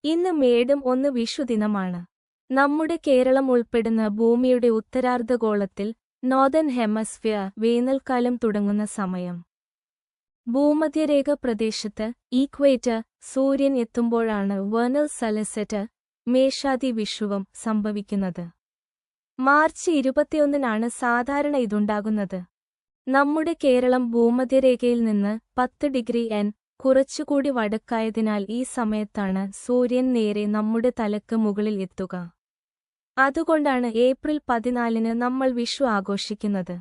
ഇന്ന് മേടം 1 വിഷുദിനമാണ്. നമ്മുടെ കേരളം ഉൾപ്പെടുന്ന ഭൂമിയുടെ ഉത്തരാർദ്ധഗോളത്തിൽ നോർത്തേൺ ഹെമസ്ഫിയർ വേനൽക്കാലം തുടങ്ങുന്ന സമയം. ഭൂമധ്യരേഖ പ്രദേശത്ത് ഈക്വേറ്റർ സൂര്യൻ എത്തുമ്പോഴാണ് വെർണൽ സൺസെറ്റ് മേഷാദി വിഷുവം സംഭവിക്കുന്നത്. മാർച്ച് 21-നാണ് സാധാരണ ഇതുണ്ടാകുന്നത്. നമ്മുടെ കേരളം ഭൂമധ്യരേഖയിൽ നിന്ന് 10 ഡിഗ്രി N കുറച്ചുകൂടി വടക്കായതിനാൽ ഈ സമയത്താണ് സൂര്യൻ നേരെ നമ്മുടെ തലക്ക് മുകളിൽ എത്തുക. അതുകൊണ്ടാണ് ഏപ്രിൽ 14-ന് നമ്മൾ വിഷു ആഘോഷിക്കുന്നത്.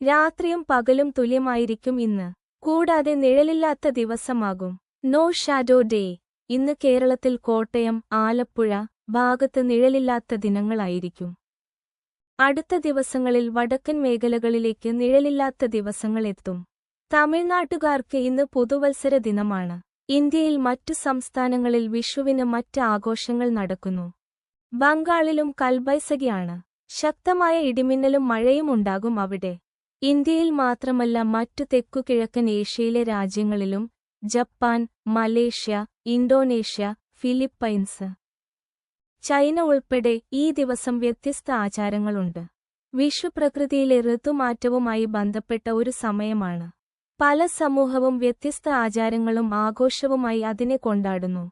രാത്രിയും പകലും തുല്യമായിരിക്കും ഇന്ന്. കൂടാതെ നിഴലില്ലാത്ത ദിവസമാകും. No shadow day. ഇന്ന് കേരളത്തിൽ കോട്ടയം, ആലപ്പുഴ ഭാഗത്ത് നിഴലില്ലാത്ത ദിനങ്ങളായിരിക്കും. അടുത്ത ദിവസങ്ങളിൽ വടക്കൻ മേഖലകളിലേക്ക് നിഴലില്ലാത്ത ദിവസങ്ങൾ എത്തും. തമിഴ്നാട്ടുകാർക്ക് ഇന്ന് പുതുവത്സര ദിനമാണ്. ഇന്ത്യയിൽ മറ്റു സംസ്ഥാനങ്ങളിൽ വിഷുവിന് മറ്റ് ആഘോഷങ്ങൾ നടക്കുന്നു. ബംഗാളിലും കൽബൈസഖിയാണ്. ശക്തമായ ഇടിമിന്നലും മഴയും ഉണ്ടാകും അവിടെ. ഇന്ത്യയിൽ മാത്രമല്ല മറ്റു തെക്കുകിഴക്കൻ ഏഷ്യയിലെ രാജ്യങ്ങളിലും Japan, Malaysia, Indonesia, Philippines, China ഉൾപ്പെടെ ഈ ദിവസം വ്യത്യസ്ത ആചാരങ്ങളുണ്ട്. വിഷു പ്രകൃതിയിലെ ഋതുമാറ്റവുമായി ബന്ധപ്പെട്ട ഒരു സമയമാണ്. പല സമൂഹവും വ്യത്യസ്ത ആചാരങ്ങളും ആഘോഷവുമായി അതിനെ കൊണ്ടാടുന്നു.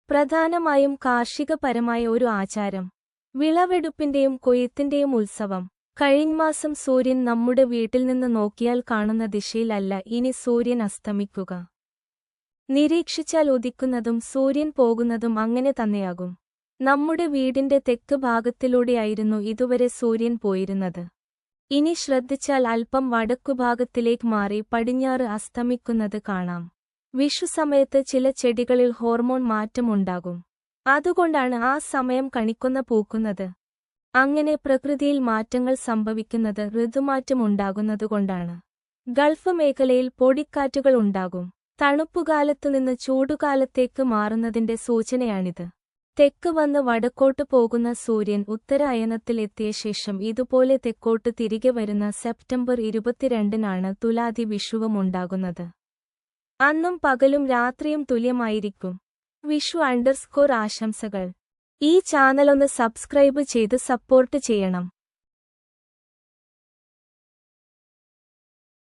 പ്രധാനമായും കാർഷികപരമായ ഒരു ആചാരം, വിളവെടുപ്പിന്റെയും കൊയ്ത്തിന്റെയും ഉത്സവം. കഴിഞ്ഞമാസം സൂര്യൻ നമ്മുടെ വീട്ടിൽ നിന്ന് നോക്കിയാൽ കാണുന്ന ദിശയിലല്ല ഇനി സൂര്യൻ അസ്തമിക്കുക. നിരീക്ഷിച്ചാൽ ഉദിക്കുന്നതും സൂര്യൻ പോകുന്നതും അങ്ങനെ തന്നെയാകും. നമ്മുടെ വീടിന്റെ തെക്ക് ഭാഗത്തിലൂടെയായിരുന്നു ഇതുവരെ സൂര്യൻ പോയിരുന്നത്. ഇനി ശ്രദ്ധിച്ചാൽ അല്പം വടക്കുഭാഗത്തിലേക്ക് മാറി പടിഞ്ഞാറ് അസ്തമിക്കുന്നത് കാണാം. വിഷു സമയത്ത് ചില ചെടികളിൽ ഹോർമോൺ മാറ്റമുണ്ടാകും. അതുകൊണ്ടാണ് ആ സമയം കണിക്കൊന്ന പൂക്കുന്നത്. അങ്ങനെ പ്രകൃതിയിൽ മാറ്റങ്ങൾ സംഭവിക്കുന്നത് ഋതുമാറ്റമുണ്ടാകുന്നതുകൊണ്ടാണ്. ഗൾഫ് മേഖലയിൽ പൊടിക്കാറ്റുകൾ ഉണ്ടാകും. തണുപ്പുകാലത്തുനിന്ന് ചൂടുകാലത്തേക്ക് മാറുന്നതിന്റെ സൂചനയാണിത്. തെക്ക് വന്ന് വടക്കോട്ട് പോകുന്ന സൂര്യൻ ഉത്തരായനത്തിൽ എത്തിയ ശേഷം ഇതുപോലെ തെക്കോട്ട് തിരികെ വരുന്ന സെപ്റ്റംബർ 22-നാണ് തുലാതി വിഷുവും ഉണ്ടാകുന്നത്. അന്നും പകലും രാത്രിയും തുല്യമായിരിക്കും. വിഷു_ആശംസകൾ. ഈ ചാനലൊന്ന് സബ്സ്ക്രൈബ് ചെയ്ത് സപ്പോർട്ട് ചെയ്യണം.